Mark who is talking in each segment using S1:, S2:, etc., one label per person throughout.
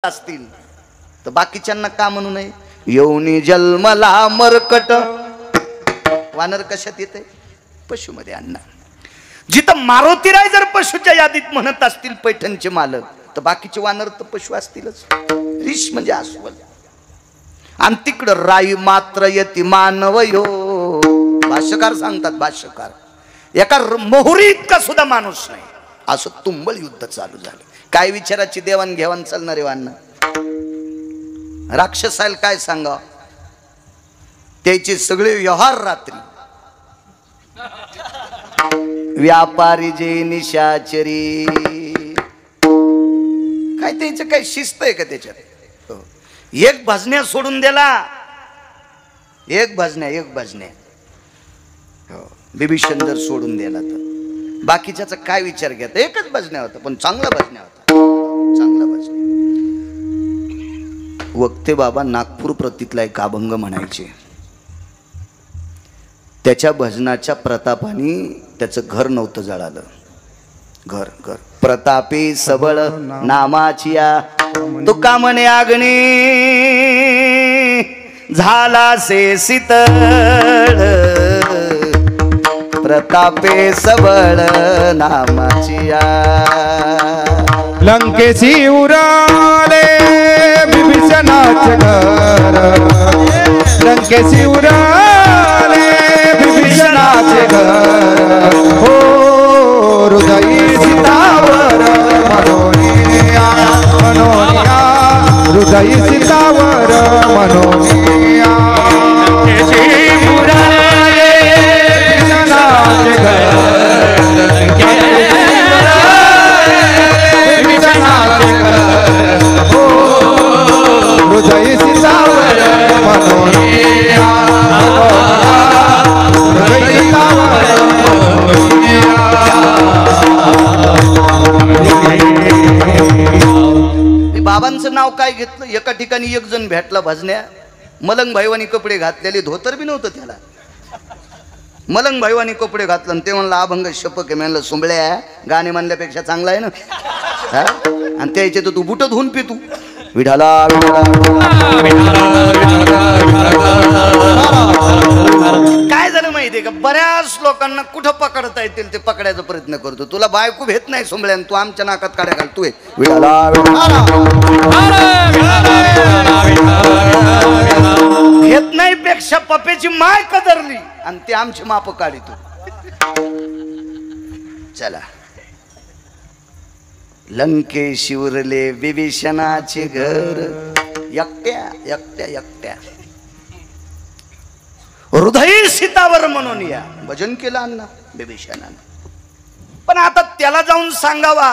S1: असतील तर बाकीच्यांना का म्हणू नये? येऊनी जन्मला मरकट. वानर कशात येते? पशुमध्ये अन्न. जिथं मारुतीराय जर पशुच्या यादीत म्हणत असतील पैठणचे मालक, तर बाकीचे वानर तर पशु असतीलच. ऋष म्हणजे अस्वल. आणि तिकडं राई मात्र यती मानव यो. भाष्यकार सांगतात, भाष्यकार एका मोहरी इतका सुद्धा माणूस नाही. असं तुंबळ युद्ध चालू झालं. काय विचाराची देवाण घेवाण चालणारे वान्न. राक्षसाला काय सांगा, त्याचे सगळे व्यवहार रात्री. व्यापारी जे निशाचरी, काय त्याचं काय शिस्त आहे का त्याच्यात? एक भजन्या सोडून दिला, एक भजन्या बिभीषण जर सोडून दिला तर बाकीच्याचा काय विचार घेत? एकच भजन्या होता, पण चांगला भजन्या होता, चांगला भजन्या. वक्ते बाबा नागपूर प्रतीतला एक अभंग म्हणायचे. त्याच्या भजनाच्या प्रतापाने त्याचं घर नव्हतं जळालं. घर प्रतापी सबळ नामाची तुका म्हणे अग्नी झाला से शीतळ. प्रतापे सबळ नामाची
S2: लंकेशी उराले बिभीषणाचे घर. लंकेशी उराले बिभीषणाचे घर. हो हृदयी सीतावर मनोनिया मनोनिया. हृदयी सीतावर मनोनिया. लंकेशी उराले बिभीषणाचे घर. हृदय सीतावर मनोनिया. हृदय सीतावर
S1: मी बाबांचं नाव काय घेतलं? एका ठिकाणी एक जण भेटला भजन्या. मलंग भाईवानी कपडे घातलेले, धोतर बी नव्हतं त्याला. मलंग भाईवानी कपडे घातलं आणि ते म्हणलं अभंग शपक आहे. म्हणलं सुंबळ्या, गाणे म्हणल्यापेक्षा चांगला आहे ना. आणि त्याचे तर तू बुट धुवून पितू. विठाला काय झालं माहितीये का? बऱ्याच लोकांना कुठं पकडता येतील ते पकडायचा प्रयत्न करतो. तुला बायको भेट नाही सुंबळ्यान, तू आमच्या नाकात काड्या घालतोय. विठाला घेत नाही पेक्षा पप्याची माय कदरली आणि ते आमची माप काढितो. चला. लंकेशी उरले बिभीषणाचे घर. एकट्या हृदय सीतावर म्हणून या भजन केलं अण्णा बिभीषणानं. पण आता त्याला जाऊन सांगावा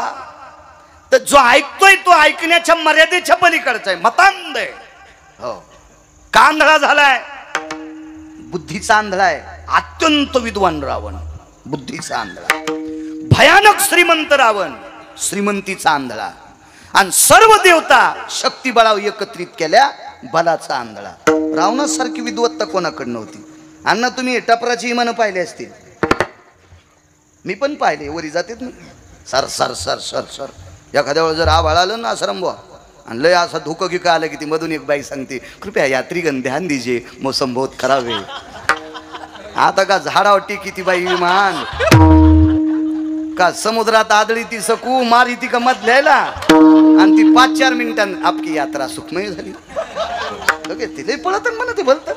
S1: तर जो ऐकतोय तो ऐकण्याच्या मर्यादेच्या पलीकडचा आहे, मतांध आहे. हो, कांधळा झालाय, बुद्धीचा आंधळा आहे. अत्यंत विद्वान रावण बुद्धीचा आंधळा, भयानक श्रीमंत रावण श्रीमंतीचा आंधळा, आणि सर्व देवता शक्तिबळावर एकत्रित केल्या बलाचा आंधळा. रावणासारखी विद्वत्ता कोणाकडे नव्हती. अण्णा तुम्ही टपराची इमानं पाहिले असतील, मी पण पाहिले. वरी जातात ना sir sir sir sir sir. एखाद्या वेळेस जर आभाळ आलं ना आश्रम बुवा आणि लय असा धुकं की का आलं की ती मधून एक बाई सांगते, कृपया यात्रीगण ध्यान दीजिए मौसम बहुत खराब है. आता का झाडावर टेकी ती बाई विमान, का समुद्रात आदळी ती सकू मारी ती का मधल्याला, आणि ती 5-4 मिनिटां आपकी यात्रा सुखमय झाली. तिला पळत म्हणा ते भलत.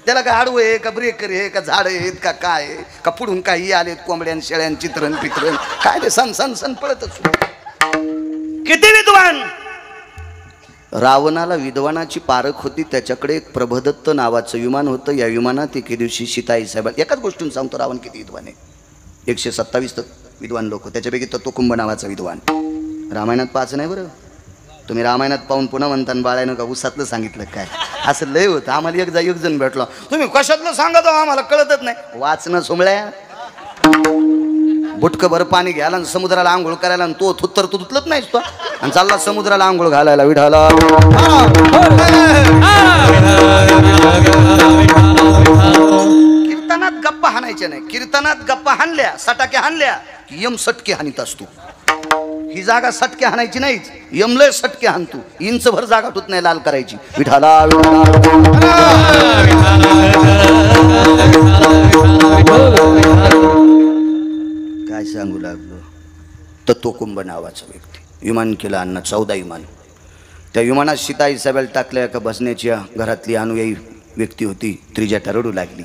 S1: त्याला का आडवं आहे का ब्रेकर आहे का झाड आहेत का काय का पुढून काही आलेत कोंबड्यान शेळ्यान चित्रण पित्रण काय ते सन सन सन पळतच. किती विद्वान. रावणाला विद्वानाची पारख होती. त्याच्याकडे एक प्रभदत्त नावाचं विमान होतं. या विमानात एके दिवशी सीताई साहेब, एकाच गोष्टीने सांगतो रावण किती विद्वान आहे. 127 विद्वान लोक, त्याच्यापैकी तत्वकुंभ नावाचा विद्वान. रामायणात 5 नाही बरं. तुम्ही रामायणात पाहून पुन्हा म्हणताना बाळायनं का उसातलं सांगितलं काय, असं लय होतं. आम्हाला एक जण भेटलो, तुम्ही कशातलं सांगत हो आम्हाला कळतच नाही. वाचणं सोमळ्या. बुटकं भर पाणी घ्यायला आणि समुद्राला आंघोळ करायला, आणि तो थुत्तर तू धुतलत नाहीस तो, आणि चालला समुद्राला आंघोळ घालायला. विठाला कीर्तनात गप्पा हाणायच्या नाही. कीर्तनात गप्पा हाणल्या, सटाके हाणल्या, यम सटके हानीत असतो. ही जागा सटके हाणायची नाहीच, यमलय सटके हाण तू, इंचभर जागा तूत नाही लाल करायची. विठाला काय सांगू लागलो. तर तो कुंभ नावाचा व्यक्ती विमान केलं अण्णा, 14 विमान. त्या विमानात सीताई सभेला टाकल्या का बसण्याच्या घरातली अनुयायी व्यक्ती होती, त्रिजटा रडू लागली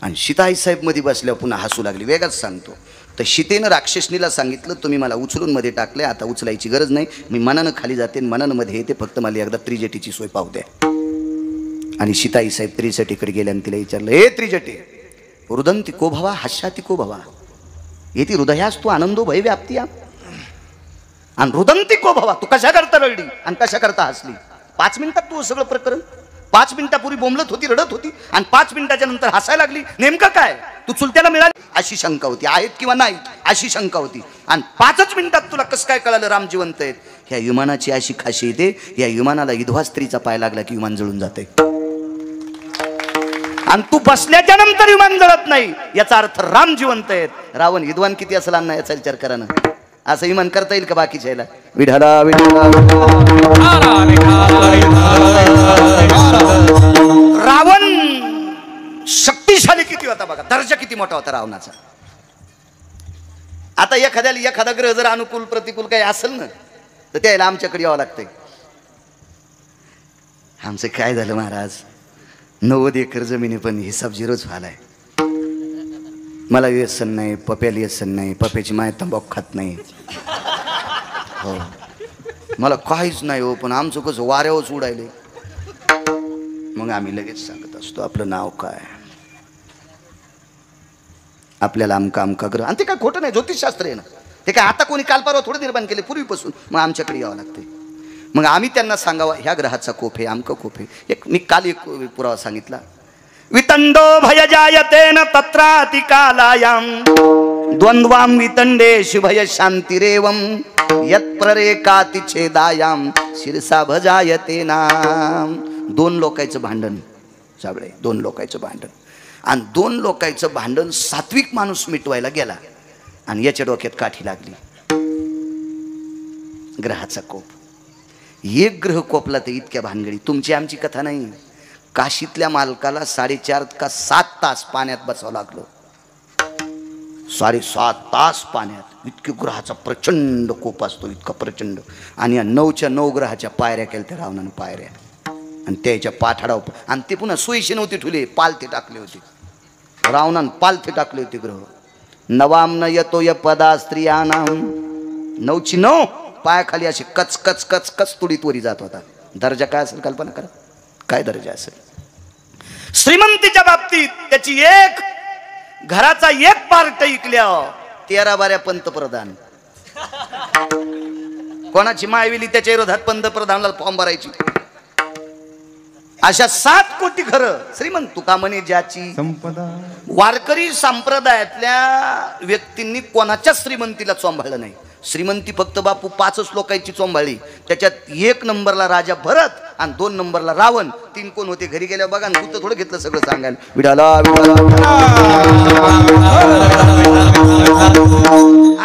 S1: आणि सीताई साहेब मध्ये बसल्यावर पुन्हा हसू लागली. वेगळाच सांगतो. तर सीतेनं राक्षसनीला सांगितलं तुम्ही मला उचलून मध्ये टाकले, आता उचलायची गरज नाही, मी मनानं खाली जाते मनानं मध्ये येते, फक्त मला एकदा त्रिजटीची सोय पाहू द्या. आणि सीताई साहेब त्रिजटीकडे गेल्या आणि तिला विचारलं, हे त्रिजटे रुदंती को भवा हास्याती को भवा, येती हृदयास तू आनंदो भय व्याप्ती आणि रुदंती को भवा, तू कशा करता रडली आणि कशा करता हसली. 5 मिनिटात तू सगळं प्रकरण, 5 मिनिटापूर्वी बोंबलत होती रडत होती आणि 5 मिनिटाच्या नंतर हसायला लागली. नेमकं काय, तू चुलत्याला मिळाली अशी शंका होती, आहेत किंवा नाही अशी शंका होती. आणि 5च मिनिटात तुला कसं काय कळालं राम जिवंत आहेत. ह्या विमानाची अशी खाशी येते, या विमानाला विधवा स्त्रीचा पाय लागला की विमान जळून जाते. आणि तू बसल्याच्या नंतर विमान जळत नाही, याचा अर्थ राम जिवंत आहेत. रावण विद्वान किती असेल अण्णा याचा विचार करा ना. असं विमान करता येईल का बाकीच्या याला. विठाला विठाला. रावण शक्तिशाली किती होता बघा, दर्जा किती मोठा होता रावणाचा. आता एखादा ग्रह जर अनुकूल प्रतिकूल काही असेल ना तर त्याला आमच्याकडे यावं लागतंय. आमचं काय झालं महाराज, 90 एकर जमिनी पण हिसाब झिरोच व्हायलाय. मला व्यसन नाही, पप्याला व्यसन नाही, पप्याची माय तंबाखू खात नाही, हो मला काहीच नाही हो, पण आमचं कसं वाऱ्यावरच उडायले. मग आम्ही लगेच सांगत असतो आपलं नाव काय, आपल्याला आमका ग्रह. आणि ते काय खोटं नाही, ज्योतिषशास्त्र आहे ना ते. काय आता कोणी काल परवा थोडं निर्माण केले पूर्वीपासून. मग आमच्याकडे यावं लागते. मग आम्ही त्यांना सांगावा ह्या ग्रहाचा कोप आहे, आमका कोप आहे. मी काल एक पुरावा सांगितला. वितंडो भय जायते न तत्राति कालायाम द्वंद्वाम वितंडेषु भय शांतिरेवम यत् प्ररेकाति छेदायाम शिरसा भजायते नाम. 2 लोकांचं भांडण साबळे, 2 लोकांचं भांडण. आणि 2 लोकांचं भांडण सात्विक माणूस मिटवायला गेला आणि याच्या डोक्यात काठी लागली. ग्रहाचा कोप. एक ग्रह कोपला तर इतक्या भानगडी. तुमची आमची कथा नाही. काशीतल्या मालकाला 4.5 का 7 तास पाण्यात बसावं लागलं. 7.5 तास पाण्यात. इतके ग्रहाचा प्रचंड कोप असतो, इतका प्रचंड. आणि या 9च्या 9 ग्रहाच्या पायऱ्या केल्या त्या रावणानं, पायऱ्या. आणि त्याच्या पाठाडावर. आणि ते पुन्हा सोयीशी नव्हती ठुले, पालथे टाकले होते रावणानं, पालथे टाकले होते ग्रह. नवाम न येतो य पदा स्त्रियानाम. 9ची 9 पायाखाली अशी कच कच कच कच तुडीत वरी जात होता. दर्जा काय असेल कल्पना करा, काय दर्जा असेल. श्रीमंतीच्या बाबतीत त्याची एक घराचा एक पार्ट ऐकल्या 13-12 पंतप्रधान. कोणाची मायविली त्याच्या विरोधात पंतप्रधानाला फॉर्म भरायची. अशा 7 कोटी घरं श्रीमंत. तुका म्हणे ज्याची
S2: संपदा.
S1: वारकरी संप्रदायातल्या व्यक्तींनी कोणाच्या श्रीमंतीला चोंभाळलं नाही. श्रीमंती फक्त बापू 5च लोकांची चोंभाळली. त्याच्यात 1 नंबरला राजा भरत आणि 2 नंबरला रावण. 3 कोण होते घरी गेल्यावर बघा ना, तू थोडं घेतलं सगळं सांगायला. विडाला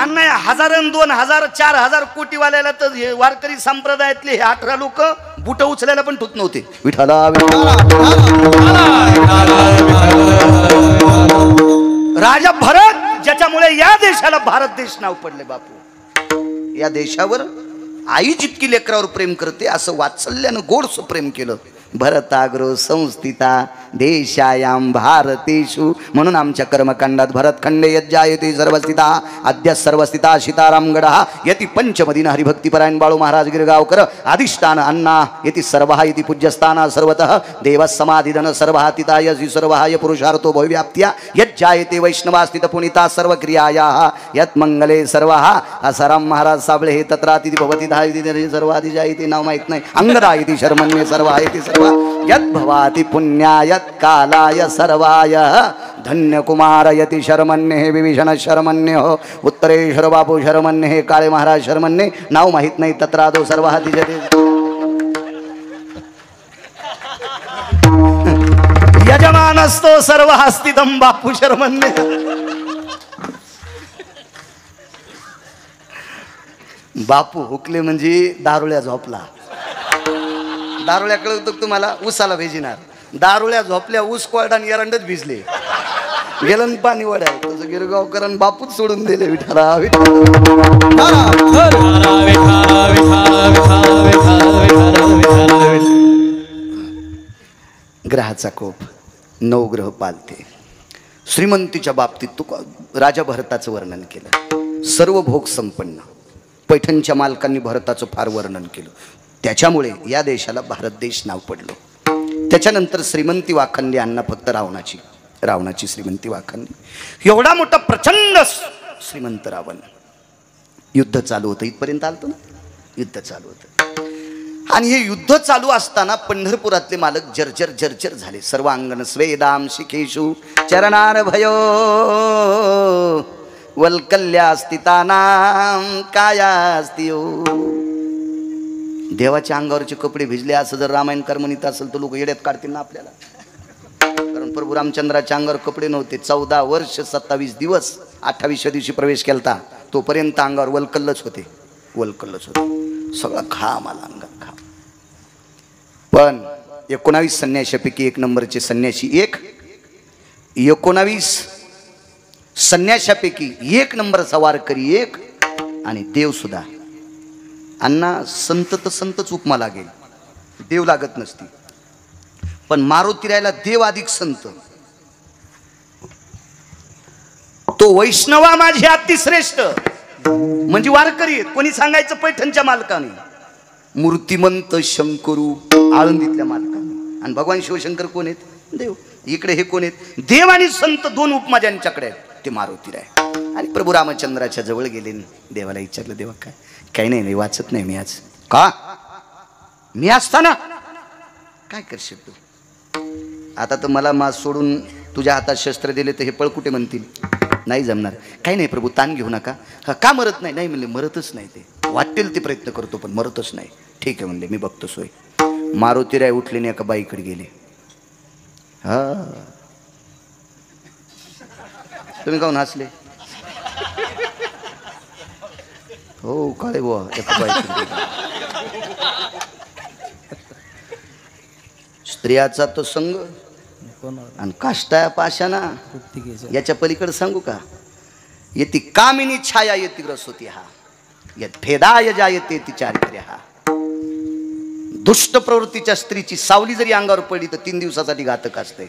S1: आणि 1000 2000 4000 कोटी वाल्याला तर वारकरी संप्रदायातले हे 18 लोक बुट उचलायला पण ठुत नव्हते. विठाला राजा भरत, ज्याच्यामुळे या देशाला भारत देश नाव पडले. बापू या देशावर आई जितकी लेकरावर प्रेम करते असं वात्सल्यानं गोडसं प्रेम केलं. भरताग्रो संस्थिता देशायाम भारतेषु. म्हणून आमच्या कर्मकांडात भरतखंडे यज्जायते सर्वस्थिता अद्य सर्वस्थिता सीतारामगडः यति पंचमदीन हरिभक्तिपरायण बाळू महाराज गिरगावकर अधिष्ठान अन्ना यति सर्वः इति पूज्यस्थाना सर्वतः देव समाधिधन सर्वातिता यसी सर्वहाय पुरुषार्थो भव्याप्त्या यज्जायते वैष्णवास्थित पुनिता सर्वक्रियायाः यत् मंगले सर्वः. असराम महाराज साबळे हे तत्रातिथी भवती धायती सर्वादि जायते. नाव माहित नाही. अंगदायती शर्मन्ये सर्वायती सर्व यत् भवाति पुण्याय कालाय सर्वाय धन्य कुमार यति शर्मन्ये विभीषण शर्मन्ये हो उत्तरेश्वर बापू शर्मन्ये हे काळे महाराज शर्मन्ये. नाव माहित नाही. तत्रादो सर्वादि जते यजमानस्तो सर्व हस्तितम बापू शर्मन्ये. बापू हुकले म्हणजे दारुळ्या झोपला. दारुळ्या कळवतो तुम्हाला, ऊसाला भेजिनार. दारुळ्या झोपल्या, ऊस कोरडा आणि एरंडच भिजले. गेलन पाणी वड्या तसं गिरगावकरांनी बापूच सोडून दिले. विठाला ग्रहाचा कोप नवग्रह पालते. श्रीमंतीच्या बाबतीत तू राजा भरताचं वर्णन केलं. सर्व भोग संपन्न पैठणच्या मालकांनी भरताचं फार वर्णन केलं. त्याच्यामुळे या देशाला भारत देश नाव पडलं. त्याच्यानंतर श्रीमंती वाखाणली अण्णा फक्त रावणाची श्रीमंती वाखाणली. एवढा मोठा प्रचंड श्रीमंत रावण. युद्ध चालू होतं, इथपर्यंत आलतो ना. युद्ध चालू होतं आणि हे युद्ध चालू असताना पंढरपुरातले मालक जर्जर झाले. सर्वांगण स्वेदाम शिखेषु चरणार भयो वल्कल्या स्थितानाम कायास्तियो. देवाच्या अंगावरचे कपडे भिजले असं जर रामायणकार म्हणत असेल तर लोक येड्यात काढतील ना आपल्याला. कारण प्रभू रामचंद्राच्या अंगावर कपडे नव्हते. 14 वर्ष 27 दिवस 28व्या दिवशी प्रवेश केलता तोपर्यंत अंगावर वलकल्लच होते. सगळा घाम आला अंगात, घाम. पण 19 संन्याशापैकी 1 नंबरचे संन्याशी 19 संन्याशापैकी 1 नंबरचा वारकरी 1 आणि देव सुद्धा. अण्णा संत तर संतच उपमा लागेल, देव लागत नसती. पण मारुती रायला देव अधिक संत. तो वैष्णवा माझी अतिश्रेष्ठ म्हणजे वारकरी आहेत. कोणी सांगायचं पैठणच्या मालकाने. मूर्तिमंत शंकरू आळंदीतल्या मालकाने. आणि भगवान शिवशंकर कोण आहेत? देव. इकडे हे कोण आहेत? देव आणि संत 2 उपमा ज्यांच्याकडे आहेत ते मारुती राय. आणि प्रभू रामचंद्राच्या जवळ गेले. देवाला विचारलं, देवा काही नाही वाचत नाही मी आज. का? मी असताना काय करशील तू? आता तर मला मास सोडून तुझ्या हातात शस्त्र दिले तर हे पळ कुठे म्हणतील. नाही जमणार. काही नाही प्रभू, ताण घेऊ नका. का मरत नाही? नाही म्हणले, मरतच नाही. ते वाटेल ते प्रयत्न करतो पण मरतच नाही. ठीक आहे म्हणले, मी बघतो सोय. मारुती राय उठले आणि एका बाईकडे गेले. तुम्ही काहून हसले? हो काळे बुवा. एका बाईकडे स्त्रियाचा तो संग आणि काष्टा पाशाना याच्या पलीकडे सांगू का? येती कामिनी छाया येती ग्रसोती हा यत भेदाय जायते ती चारित्र्य हा. दुष्ट प्रवृत्तीच्या स्त्रीची सावली जरी अंगावर पडली तर 3 दिवसासाठी घातक असते.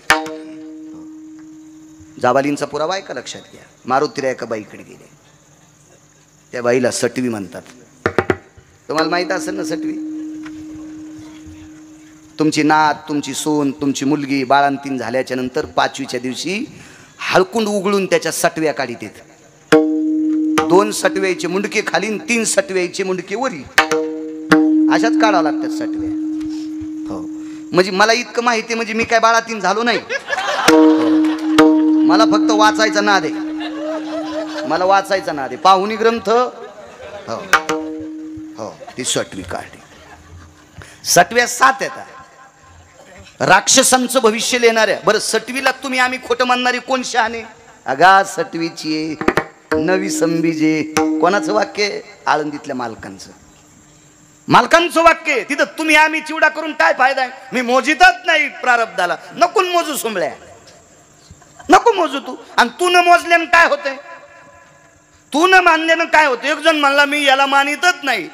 S1: जाबालींचा पुरावा आहे का? लक्षात घ्या. मारुतीराय एका बाईकडे गेले. त्या बाईला सटवी म्हणतात. तुम्हाला माहित असेल ना सटवी? तुमची नात, तुमची सून, तुमची मुलगी बाळंतीण झाल्याच्या नंतर 5वीच्या दिवशी हळकुंड उघडून त्याच्या सटव्या काढीत येत. 2 सटव्याचे मुंडके खाली, 3 सटव्याचे मुंडके वरी, अशाच काढावं लागतात सटव्या. हो, म्हणजे मला इतकं माहिती, म्हणजे मी काय बाळातीन झालो नाही. मला फक्त वाचायचा नाद आहे. मला वाचायचा नाद आहे. पाहुणी ग्रंथ. हो हो, ती सटवी काढली. सटव्या 7 येतात. राक्षसांचं भविष्य लेणाऱ्या. बरं, सटवीला तुम्ही आम्ही खोटं मानणारी कोण शहाणे? अगा सटवीची नवी संबीजे. कोणाचं वाक्य? आळंदीतल्या मालकांचं वाक्य. तिथं तुम्ही आम्ही चिवडा करून काय फायदा आहे? मी मोजितच नाही प्रारब्धाला. नको मोजू सुंबळ्या, नको मोजू तू. आणि तू न मोजल्यानं काय होतंय? तू न मानल्यानं काय होतं? एक जण म्हणला मी याला मानितच नाही.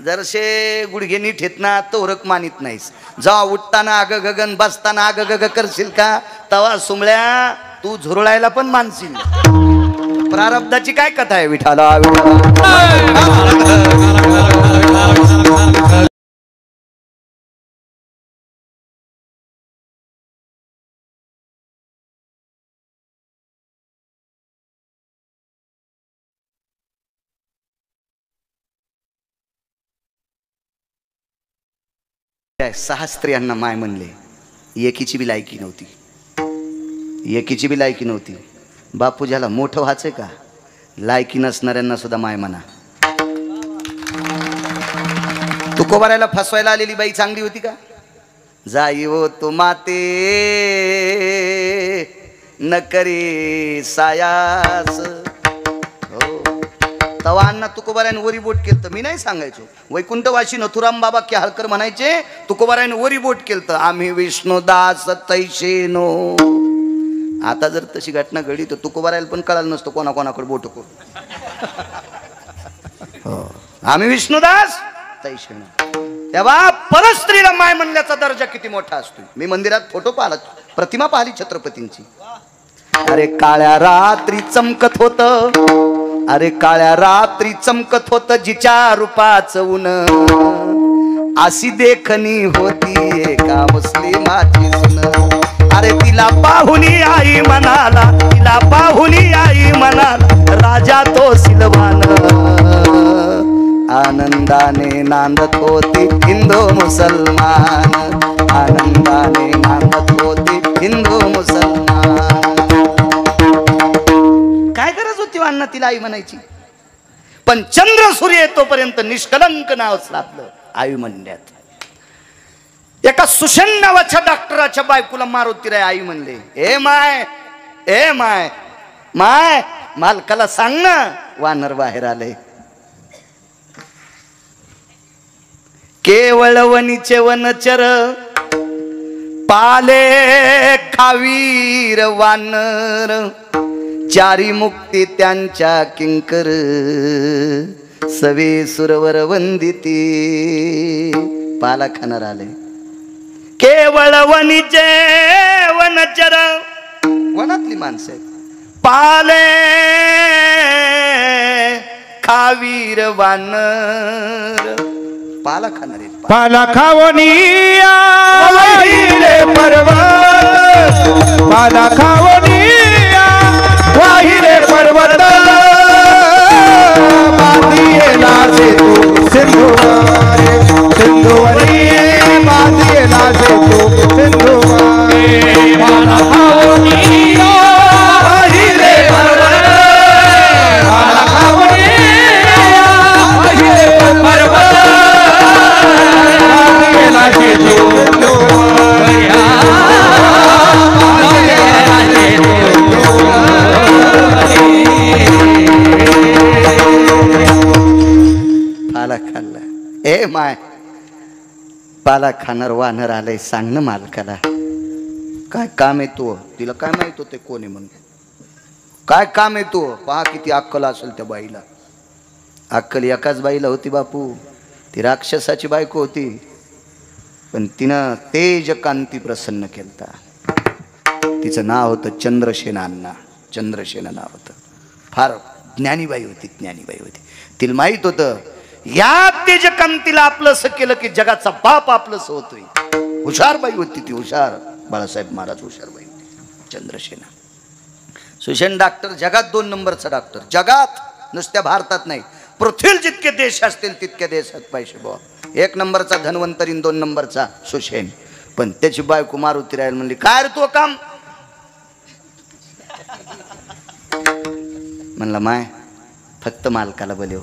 S1: जरशे गुडघे नीट येत ना तोरक मानित नाहीस. जेव्हा उठताना आग गगन, बसताना आग गग करशील का, तवा सुमळ्या तू झुरळायला पण मानशील. प्रारब्धाची काय कथा आहे? विठाला त्या 6 स्त्रियांना माय म्हणले. एकीची बी लायकी नव्हती. बापू ज्याला मोठं व्हायचंय का, लायकी नसणाऱ्यांना सुद्धा माय म्हणा. तुकोबारायला फसवायला आलेली बाई चांगली होती का? जाई हो तो माते न करे सायास. हो, तवा अण्णा तुकोबारायन वरी बोट केलं मी नाही सांगायचो. वैकुंठवासी नथुराम बाबा क्याळकर म्हणायचे तुकोबारायन वरी बोट केलं आम्ही विष्णुदास तैशेनो. आता जर तशी घटना घडली तर तुकोबारायला पण कळालं नसतं कोणाकोणाकडे बोट करू. आम्ही विष्णुदास तैशेनो. तेव्हा परस्त्रीला माय म्हणल्याचा दर्जा किती मोठा असतो. मी मंदिरात फोटो पाहिला, प्रतिमा पाहिली छत्रपतींची. अरे काळ्या रात्री चमकत होत, अरे काळ्या रात्री चमकत होत जिच्या रूपाचं ऊन, अशी देखणी होती एका मुस्लिमाची सुन. अरे तिला पाहुनी आई म्हणाला, तिला पाहुनी आई म्हणाला राजा तो सिलवान. आनंदाने नांदत होती हिंदू मुसलमान, आनंदाने नांदत होती हिंदू मुसलमान. काय गरज होती अण्णा तिला आई म्हणायची. पण चंद्र सूर्य येतोपर्यंत निष्कलंक नाव साधलं आई म्हणण्यात. एका सुषेण नावाच्या डॉक्टराच्या बायकोला मारुतीराय आई म्हणले, ए माय, ए माय, माय मालकाला सांग ना वानर बाहेर आले. केवळ वनीचे वनचर पाले खावीर वानर, चारी मुक्ती त्यांच्या किंकर सवे सुरवर वंदिती. पाला खाणार आले. केवळ वनीचे वनचर, वनातली माणसं आहेत, पाले खावीर वानर, पाला खाणार आहेत.
S2: पाला खावनिया वाहिले पर्वत, पाला खावनिया वाहिले पर्वत, मातीयेला सेतू सिंधुवारे, सिंधुवारी मातीयेला सेतू सिंधुवारे. पाला खावनिया वाहिले पर्वत, पाला खावनिया वाहिले पर्वत,
S1: पाला खाल्ला. ए माय पाला खाणार वानर आलंय, सांग ना मालकाला काय काम येतो. तिला काय माहित होते कोणी म्हणून, काय काम येतो. पहा किती अक्कल असेल त्या बाईला. अक्कल एकाच बाईला होती बापू, ती राक्षसाची बायको होती. पण तिनं तेजकांती प्रसन्न केलता. तिचं नाव होतं चंद्रसेना अण्णा, चंद्रसेना नाव होतं. फार ज्ञानीबाई होती, ज्ञानीबाई होती. तिला माहित होतं या तेजकांतीला आपलंसं केलं की जगाचा बाप आपलंसं होतोय. हुशार बाई होती ती, हुशार. बाळासाहेब महाराज हुशार बाई होती चंद्रसेना. सुषेण डॉक्टर जगात 2 नंबरचा डॉक्टर, जगात, नुसत्या भारतात नाही. पृथ्वीला जितके देश असतील तितक्या देशात पाहिजे बुवा. 1 नंबरचा धन्वंतरी, 2 नंबरचा सुषेण. पण त्याची बायको मारुती राहील म्हणली, काय रे तो काम. म्हणला माय फक्त मालकाला बोलव.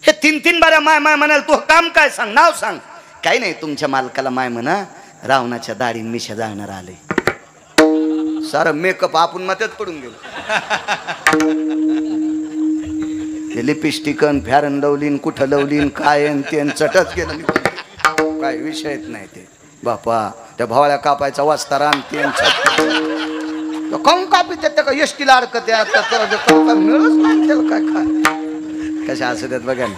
S1: हे 3-3 बाऱ्या माय माय म्हणाल. तू काम काय सांग, नाव सांग. काही नाही, तुमच्या मालकाला माय म्हणा रावणाच्या दाढी मिशा जाणार आले. सारं मेकअप आपण मध्यात पडून गेलो. लिपस्टिकन फॅरन लवलीन कुठं लवलीन काय ते चटच गेलं. काय विषयच नाही ते बापा. त्या भावाळ्या कापायचा वाजता रान ते काऊन कापी त्या का एसटीला अडकत मिळच नाही त्याला. काय काय कशा असं त्यात बघा ना.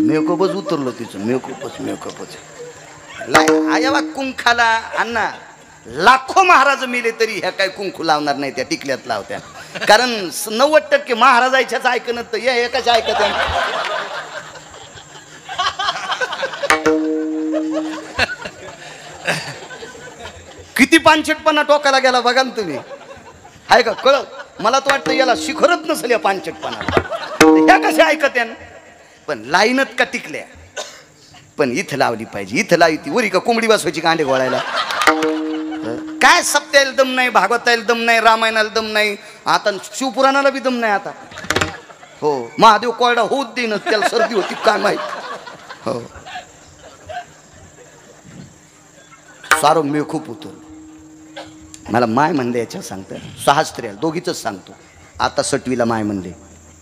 S1: मेकअपच उतरलो तिचं, मेकअपच आया कुंखाला. अण्णा लाखो महाराज मिले तरी ह्या काय कुंकू लावणार नाही, त्या टिकल्यात लावत्या. कारण 90% महाराजाच्याच ऐकणं तर हे कशा ऐकत. किती पानचटपणा टोकाला गेला बघा ना तुम्ही. आहे का कळत. मला तर वाटतं याला शिखरच नसेल या पानचटपणा. ह्या कशा ऐकत. पण लाईनत का टिकल्या. पण इथं लावली पाहिजे. इथं लावी ती वरी का कोंबडी बसवायची कांडे गोळायला. काय सप्त्याला दम नाही, भागवताला दम नाही, रामायणाला दम नाही, आता शिवपुराणाला बी दम नाही आता. हो महादेव कोरडा होत देईन, त्याला सर्दी होती काय माहित. हो सारं मी खूप उतरलो. मला माय म्हणले याच्या सांगतं. 6 स्त्रिया, दोघीच सांगतो. आता सटवीला माय म्हणले.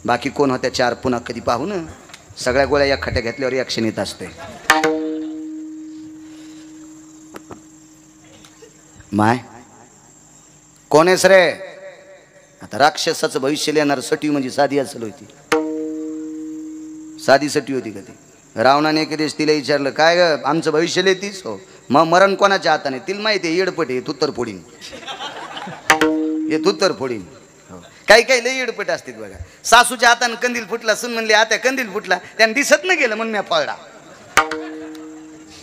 S1: बाकी कोण होत्या 4 पुन्हा कधी पाहू ना. सगळ्या गोळ्या या खट्या घेतल्यावर रिॲक्शन येत असते. माय कोण आहेस रे? आता राक्षसाचं भविष्य लिहिणार सटवी म्हणजे साधी असेल होती. साधी सटवी होती का ती? रावणाने एके दिवस तिला विचारलं, काय ग आमचं भविष्य लिहितीस? हो. मग मरण कोणाच्या हाताने? तिला माहिती आहे येडपट आहे, तुत्तर फोडीन. हे तुत्तर फोडीन. काही काही लई येडपट असतात बघा. सासूच्या हाताने कंदील फुटला, सुन म्हणली आता कंदील फुटला, त्याने दिसत नाही गेलं म्हणून मी पळला.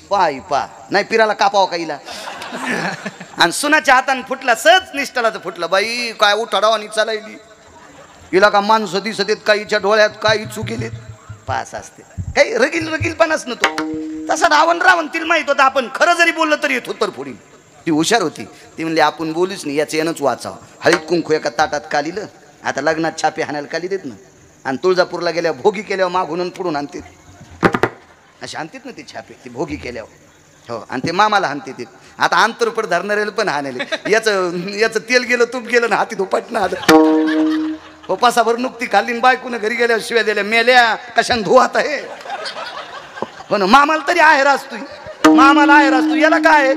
S1: पाय पा नाही पिराला कापाव काहीला. आणि सुनाच्या हाताने फुटला, सहज निष्ठाला तर फुटला. बाई काय उठाडावानी चालायली. हिला का माणसं दिसत येत, काहीच्या डोळ्यात काही चुकीलेत. पास असते काही रगीलपणाच नव्हतो. तसा रावण तिला माहित होता आपण खरं जरी बोललं तरी येत होतं फोडीन. ती हुशार होती. ती म्हणली आपण बोलूच नाही, याचं येणंच वाचावं. हळीत कुंकू एका ताटात कालिलं. आता लग्नात छापे हाणायला काली देत ना. आणि तुळजापूरला गेल्यावर भोगी केल्यावर मागून पुढून आणते. अशी आणतात ना ती छापे, ती भोगी केल्यावर. हो. आणि ते मामाला हाणते ते. आता अंतरपड धरणाऱ्याला पण हाणले. याचं तेल गेलं, तूप गेलं ना, हाती धुपाटणं आलं. हो. पासाभर नुकती खाल्ली बायकून घरी गेल्या शिव्या दिल्या, मेल्या कशाने धुवात आहे. पण मामाला तरी आहेर असतो. मामाला आहेर असतो. याला काय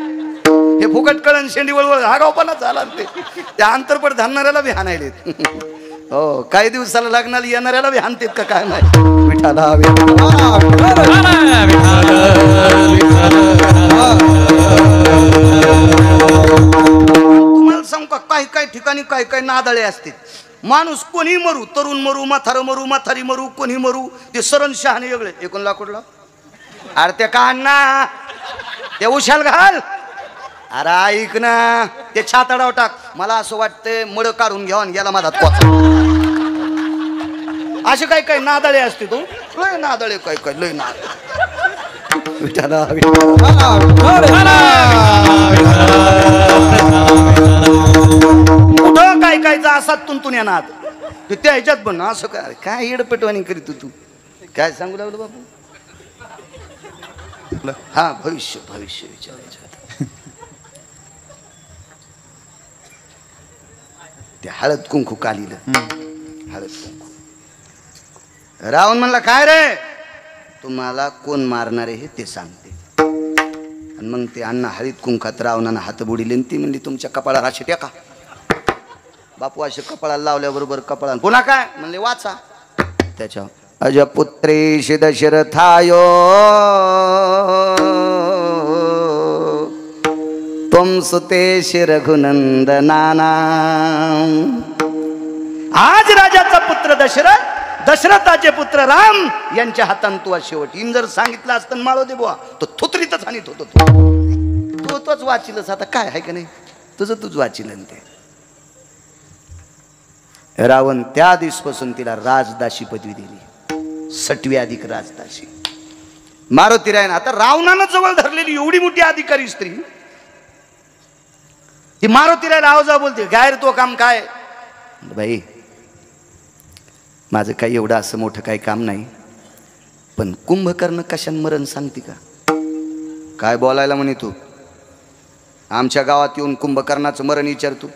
S1: हे फुकट कळण शेंडी वळवळ हागावपणा झाला. ते त्या अंतरपड धरणाऱ्याला बी हाणायले. हो. काही दिवसाला लग्नाला येणाऱ्याला बी हाणतेत का काय नाही. विठाला तुम्हाला सांगू का, काही ठिकाणी काही नादळे असते. माणूस कोणी मरू, तरुण मरू, म्हातारी मरू, कोणी मरू, ते सरण शहाणे वेगळे. एकूण लाकूडला अरे ते का अण्णा ते उशाल घाल. अरे ऐक ना, ते छाताडाव टाक. मला असं वाटतंय मड काढून घ्यावा आणि गेला माझा पोचा. असे काही नादळे असते. तो लय नादळे काय लय नाद. कुठं काय असात तुंतून या नाद. त्या ह्याच्यात पण असं काय येडपेटवाणी करीत तू. काय सांगू लागलो बाबू? हा भविष्य विचारायचं. ते हळद कुंकू कालीलं. हळद कुंकू. रावण म्हणला काय रे, तुम्हाला कोण मारणार आहे ते सांगते. आणि मग ते अण्णा हळद कुंकात रावणानं हात बुडीले. ती म्हणली तुमच्या कपाळाला अशी टेका. बापू असे कपाळाला लावल्याबरोबर कपाळा पुन्हा काय म्हणले वाचा. त्याच्या अजपुत्रेश दशरथायो त्वं सुतेश रघुनंदनाना. आज राजाचा पुत्र दशरथाचे पुत्र राम यांच्या हातान तू शेवट इन जर सांगितलं असतं माळो दे बुवा तो थुतरीतच हानीत होतो. तोच वाचिलच. आता काय आहे का नाही तुझं तूच वाचिलं. ते रावण त्या दिवसपासून तिला राजदाशी पदवी दिली. सटवी अधिक राजदाशी. मारुती रायन आता रावणानं जवळ धरलेली एवढी मोठी अधिकारी स्त्री ती मारुती राय राव जा बोलते काय रे तो काम काय. बाई माझं काही एवढं असं मोठं काही काम नाही, पण कुंभकर्ण कशान मरण सांगते का? काय बोलायला म्हणे तू? आमच्या गावात येऊन कुंभकर्णाचं मरण विचारतो.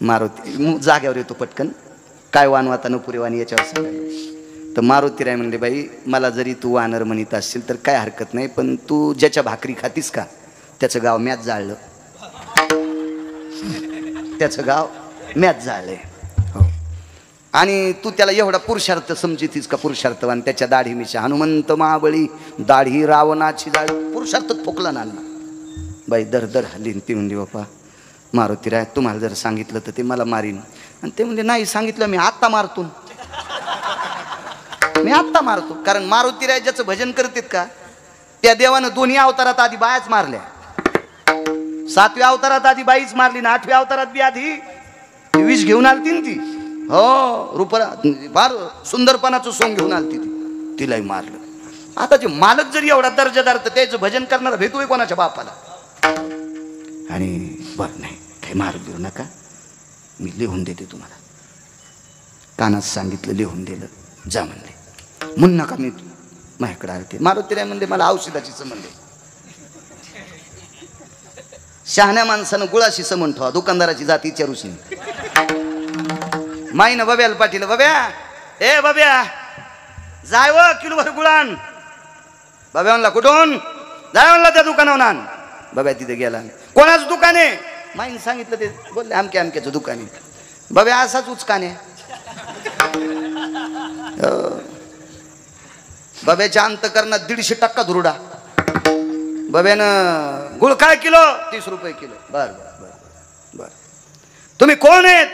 S1: मारुती जाग्यावर येतो पटकन. काय वानवाता नुपुरे वाणी याच्यावर सांगायला. तर मारुती राय म्हणले बाई मला जरी तू वानर म्हणत असशील तर काय हरकत नाही, पण तू ज्याच्या भाकरी खातीस का त्याचं गाव मॅच जाळलं. त्याचं गाव मॅच जाळलंय. हो. आणि तू त्याला एवढा पुरुषार्थ समजितीस का? पुरुषार्थवान त्याच्या दाढी मिशा हनुमंत महाबळी दाढी रावणाची जाळी. पुरुषार्थच फोकला ना बाई. दर हल्लीन. ती म्हणली बापा मारुती राय तुम्हाला जर सांगितलं तर ते मला मारीन. आणि ते म्हणजे नाही सांगितलं मी आत्ता मारतो. मी आत्ता मारतो. कारण मारुती राय ज्याचं भजन करतात का त्या देवानं दोन्ही अवतारात आधी बायाच मारल्या. 7व्या अवतारात आधी बाईच मारली ना 8व्या अवतारात बी आधी विष घेऊन आलती ना ती. हो रूपरा फार सुंदरपणाचं सोंग घेऊन आलती ती. तिलाही मारलं. आता जे मालक जरी एवढा दर्जादार तर त्याचं भजन करणारा भेटूय कोणाच्या बापाला. आणि बरं नाही काही मारू देऊ नका, मी लिहून देते तुम्हाला. कानात सांगितलं लिहून दिलं. जा म्हणले. म्हणून नका मी माझ्याकडे आलते. मारुती राय म्हणले मला औषधाची संबंध आहे. शहाण्या माणसानं गुळाशी समन ठेवा, दुकानदाराची जात विचारूच नाही. माई ना बब्याला पाटील, बब्या ए बब्या जाय व किलोभर गुळान. बब्या म्हणला कुठून? जाय म्हणला त्या दुकानावर आण. बब्या तिथे गेला. कोणाचं दुकान आहे? माईने सांगितलं ते. बोलले आमक्या आमक्याचं दुकान आहे. बब्या असाच उचकाने. बब्याच्या अंतकरणात 150% धुरडा. बब्यानं गुळ काय किलो? 30 रुपये किलो. बर बर बर बर. तुम्ही कोण आहेत?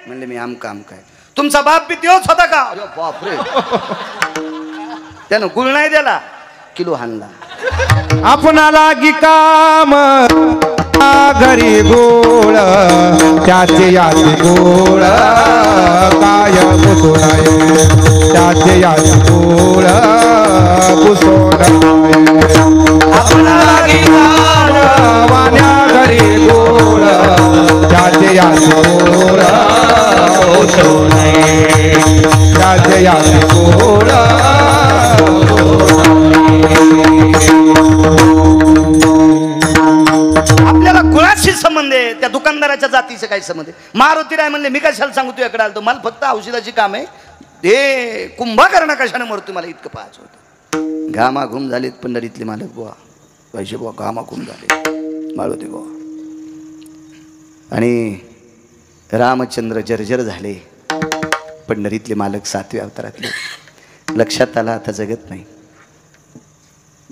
S1: म्हणले मी आमका आमका. तुमचा बाप बी त्योच होता का? अरे बापरे. त्यानं गुळ नाही दिला, किलो हाणला.
S2: आपणाला गी काम घरी गोळ त्याचे याद गोळ काय पुसू नये, त्याचे याद गोळ पुसू नये. आपणाला गी काम वाण्या घरी गोळ त्याचे याद गोळ पुसू नये, त्याचे याद गोळ.
S1: आपल्याला गुळाशी संबंध आहे, त्या दुकानदाराच्या जातीचे काही संबंध आहे. मारुती राय म्हणले मी कशाला सांगू तुझ्याकडे आलतो, मला फक्त औषधाची काम आहे. हे कुंभकर्ण कशाने मरतो मला इतकं पाहायचं होतं. घामाघूम झालेत पंढरीतले मालक बुवा, पैसे बुवा घामाघूम झाले मारुती बुवा. आणि रामचंद्र जर्जर झाले. पंढरीतले मालक 7व्या अवतारातले. लक्षात आला आता जगत नाही.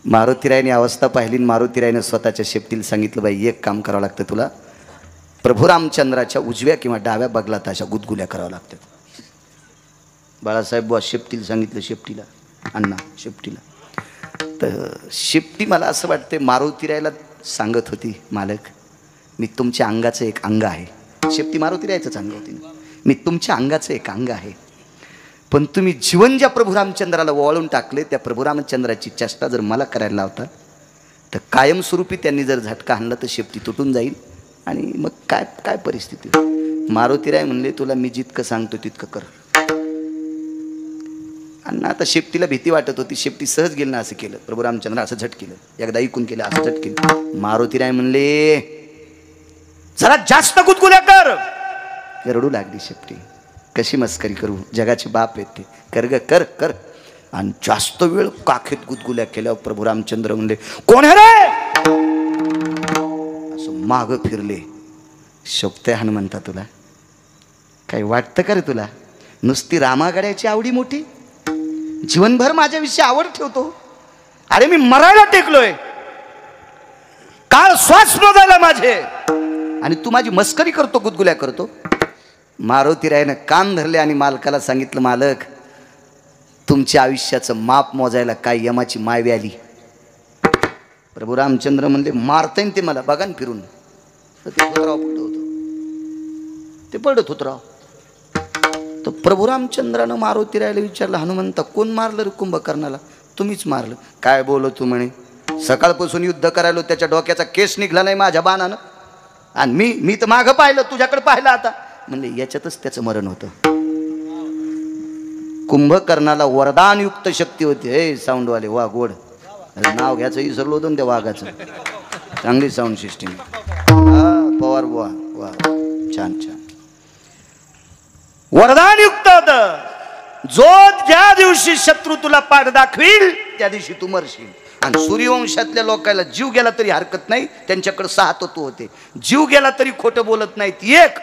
S1: मारुतीरायने अवस्था पाहिली. मारुतीरायने स्वतःच्या शेपटीला सांगितलं बाई एक काम करावं लागतं तुला. प्रभू रामचंद्राच्या उजव्या किंवा डाव्या बगलात अशा गुदगुल्या कराव्या लागतात. बाळासाहेब बुवा शेपटीला सांगितलं. शेपटीला अण्णा शेपटीला. तर शेपटी मला असं वाटते मारुतीरायला सांगत होती मालक मी तुमच्या अंगाचं एक अंग आहे. शेपटी मारुतीरायचंच अंग होती. मी तुमच्या अंगाचं एक अंग आहे, पण तुम्ही जीवन ज्या प्रभू रामचंद्राला वळून टाकले त्या प्रभू रामचंद्राची चेष्टा जर मला करायला लावता तर कायमस्वरूपी त्यांनी जर झटका आणला तर शेपटी तुटून जाईल आणि मग काय काय परिस्थिती. मारुतीराय म्हणले तुला मी जितकं सांगतो तितकं कर. अण्णा आता शेपटीला भीती वाटत होती. शेपटी सहज गेलं ना असं केलं. प्रभू रामचंद्र असं झट केलं, एकदा ऐकून केलं असं झट केलं. मारुतीराय म्हणले जरा जास्त गुदगुल्या कर. रडू लागली शेपटी. कशी मस्करी करू, जगाचे बाप आहेत ते. कर ग कर कर. आणि जास्त वेळ काखेत गुदगुल्या केल्यावर प्रभू रामचंद्र म्हणले कोण आहे रे? असं माग फिरले. शोभते हनुमंता तुला काही वाटतं का रे तुला? नुसती रामागड्याची आवडी मोठी, जीवनभर माझ्याविषयी आवड ठेवतो. अरे मी मरायला टेकलोय, काळ श्वास मोजायला माझे, आणि तू माझी मस्करी करतो, गुदगुल्या करतो. मारुतीरायनं कान धरले आणि मालकाला सांगितलं मालक तुमच्या आयुष्याचं माप मोजायला काय यमाची मायवी आली. प्रभू रामचंद्र म्हणले मारताय ते मला बघा ना फिरून. तर ते धोतराव पडत होतं, ते पडत होत राव. तर प्रभू रामचंद्रानं मारुतीरायला विचारलं हनुमंता कोण मारलं रे कुंभकर्णाला? तुम्हीच मारलं. काय बोलतो तू म्हणे, सकाळपासून युद्ध करायलो त्याच्या डोक्याचा केस निघला नाही माझ्या बाणानं, आणि मी तर मागं पाहिलं तुझ्याकडे पाहिलं. आता म्हणले याच्यातच त्याचं मरण होतं. कुंभकर्णाला वरदानयुक्त शक्ती होती. हे साऊंडवाले वाघ गोड नाव घ्यायचं विसरलो होतं त्या वाघाचं. चांगली साऊंड सिस्टीम. पवार बुवा वा छान छान. वरदानयुक्त होतं. जो ज्या दिवशी शत्रू तुला पाठ दाखवील त्या दिवशी तू मरशील. आणि सूर्यवंशातल्या लोकांना जीव गेला तरी हरकत नाही, त्यांच्याकडे 6 तत्व होते. जीव गेला तरी खोटं बोलत नाहीत 1,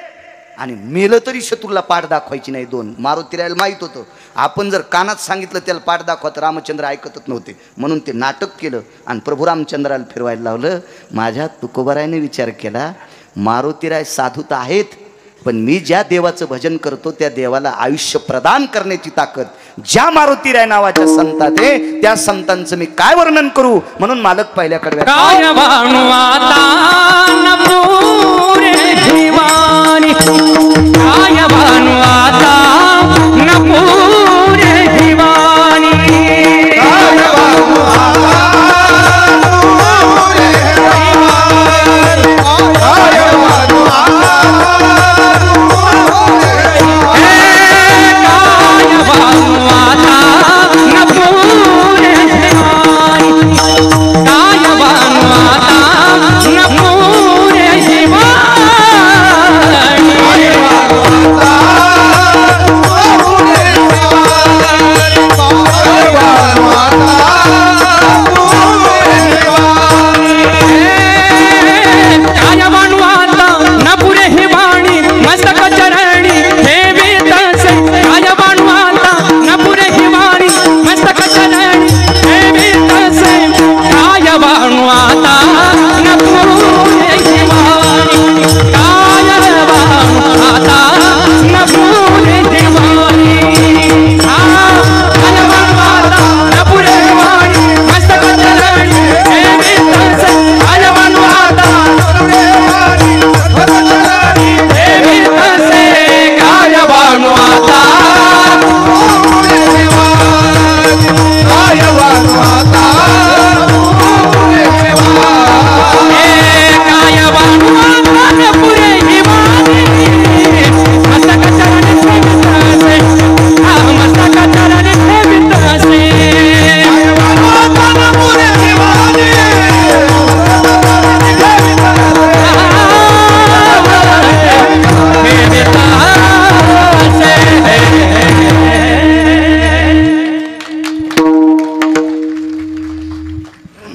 S1: आणि मेलं तरी शत्रूला पाठ दाखवायची नाही 2. मारुतीरायला माहीत होतं आपण जर कानात सांगितलं त्याला पाठ दाखवा तर रामचंद्र ऐकतच नव्हते, म्हणून ते नाटक केलं आणि प्रभू रामचंद्राला फिरवायला लावलं. माझ्या तुकोबारायने विचार केला मारुतीराय साधू तर आहेत, पण मी ज्या देवाचं भजन करतो त्या देवाला आयुष्य प्रदान करण्याची ताकद ज्या मारुतीराय नावाच्या संतात आहे त्या संतांचं मी काय वर्णन करू. म्हणून मालक पहिल्याकडे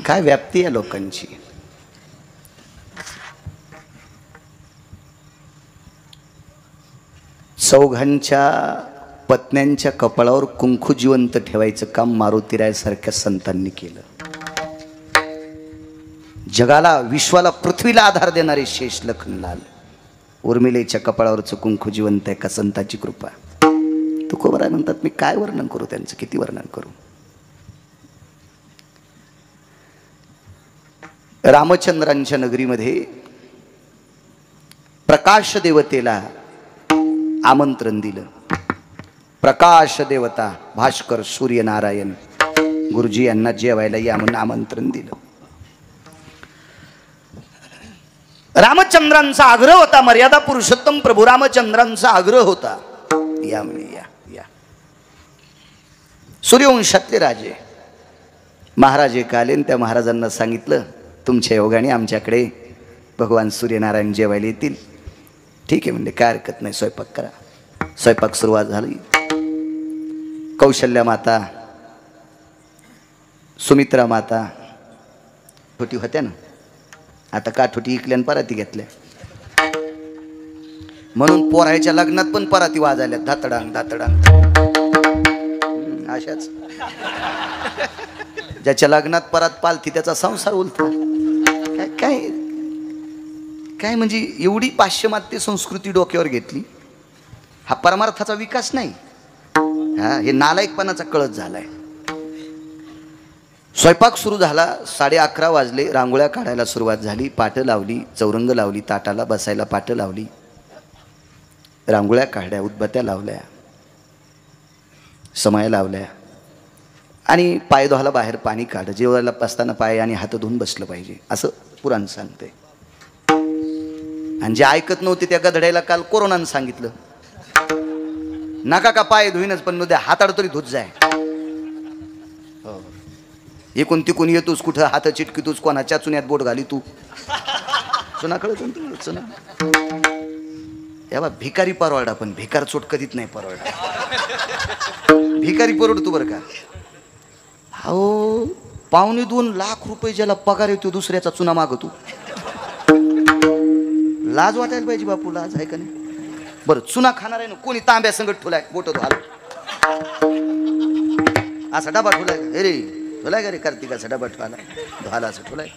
S1: काय व्याप्ती आहे लोकांची. चौघांच्या पत्न्यांच्या कपाळावर कुंकू जिवंत ठेवायचं काम मारुतीराय सारख्या संतांनी केलं. जगाला, विश्वाला, पृथ्वीला आधार देणारे शेष लखनलाल उर्मिलेच्या कपाळावरचं कुंकू जिवंत आहे का संताची कृपा. तुकोबराय म्हणतात मी काय वर्णन करू त्यांचं, किती वर्णन करू. रामचंद्रांच्या नगरीमध्ये प्रकाश देवतेला आमंत्रण दिलं. प्रकाश देवता भास्कर सूर्यनारायण गुरुजी यांना जेवायला या म्हणून आमंत्रण दिलं. रामचंद्रांचा आग्रह होता, मर्यादा पुरुषोत्तम प्रभू रामचंद्रांचा आग्रह होता, या म्हणे या या. सूर्यवंशातले राजे महाराज एक आले, त्या महाराजांना सांगितलं तुमच्या योगाने आमच्याकडे भगवान सूर्यनारायण जेवायला येतील. ठीक आहे म्हणजे काय हरकत नाही, स्वयंपाक करा. स्वयंपाक सुरुवात झाली. कौशल्या माता, सुमित्रा माता छोटी होत्या ना, आता काठोटी इकल्या आणि पराती घेतल्या म्हणून पोरायच्या लग्नात पण पराती वाजायल्या धातडांग धातडांग. अशाच ज्याच्या लग्नात परात पालथी त्याचा संसार उलथा. काय काय काय म्हणजे एवढी पाश्चिमात्य संस्कृती डोक्यावर घेतली. हा परमार्थाचा विकास नाही, हा हे नालायकपणाचा कळत झालाय. स्वयंपाक सुरू झाला. 11:30 वाजले. रांगोळ्या काढायला सुरुवात झाली. पाटं लावली, चौरंग लावली, ताटाला बसायला पाटं लावली, रांगोळ्या काढल्या, उदबत्त्या लावल्या, समाया लावल्या आणि पाय धुवायला बाहेर पाणी काढ. जेवायला बसताना पाय आणि हात धुवून बसलं पाहिजे असं पुराण सांगते. आणि जे ऐकत नव्हते त्या गधड्याला काल कोरोनानं सांगितलं नका का पाय धुईनच पण नुद्या हाताड तरी धुत जाय. एकूण तिकून येतोस कुठं हात चिटकीतोस, कोणाच्या चुन्यात बोट घाली तू. चुना कळत चुना या भिकारी परवडा, पण भिकार चोट कधीच नाही परवडा. भिकारी परवडतो बरं का. हो 2.25 लाख रुपये ज्याला पगार येतो दुसऱ्याचा चुना मागतो. लाज वाटायला पाहिजे बापू, लाज आहे का नाही. बरं चुना खाणार आहे ना कोणी तांब्या संगत ठुलाय बोट धुवाला, असा डबा ठुलाय रे ठुलाय का रे कार्तिकाचा डबा ठुवाला धुवाला असं ठुलाय.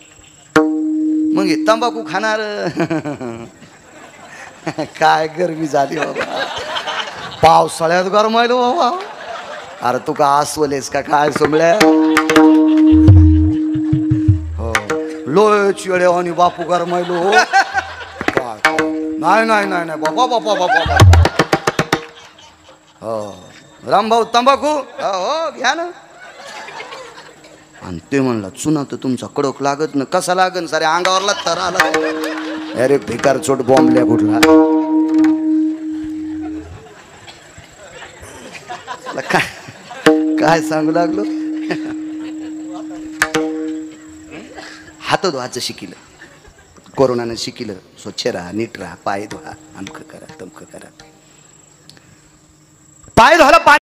S1: मग हे तंबाखू खाणार काय गरमी झाली बाबा, पावसाळ्यात गरमायलो बाबा. अरे तू का आसवलेस का काय सोमल्या. हो लोची वेळे आणि बापू गरमायलो. नाही नाही नाही नाही बाबा बाबा बाबा. हो रामभाऊ तंबाखू हो घ्या ना. आणि ते म्हणला चुना तर तुमचा कडक लागत ना. कसा लागन सारे अंगावरला तर आला. अरे भिकार चोट बॉम्बल्या कुठला. काय काय सांगू लागलो. हात धुवायचं शिकिलं, कोरोनानं शिकिलं. स्वच्छ राहा, नीट राहा, पाय धुवा, अमकं करा तमकं करा. पाय धुवायला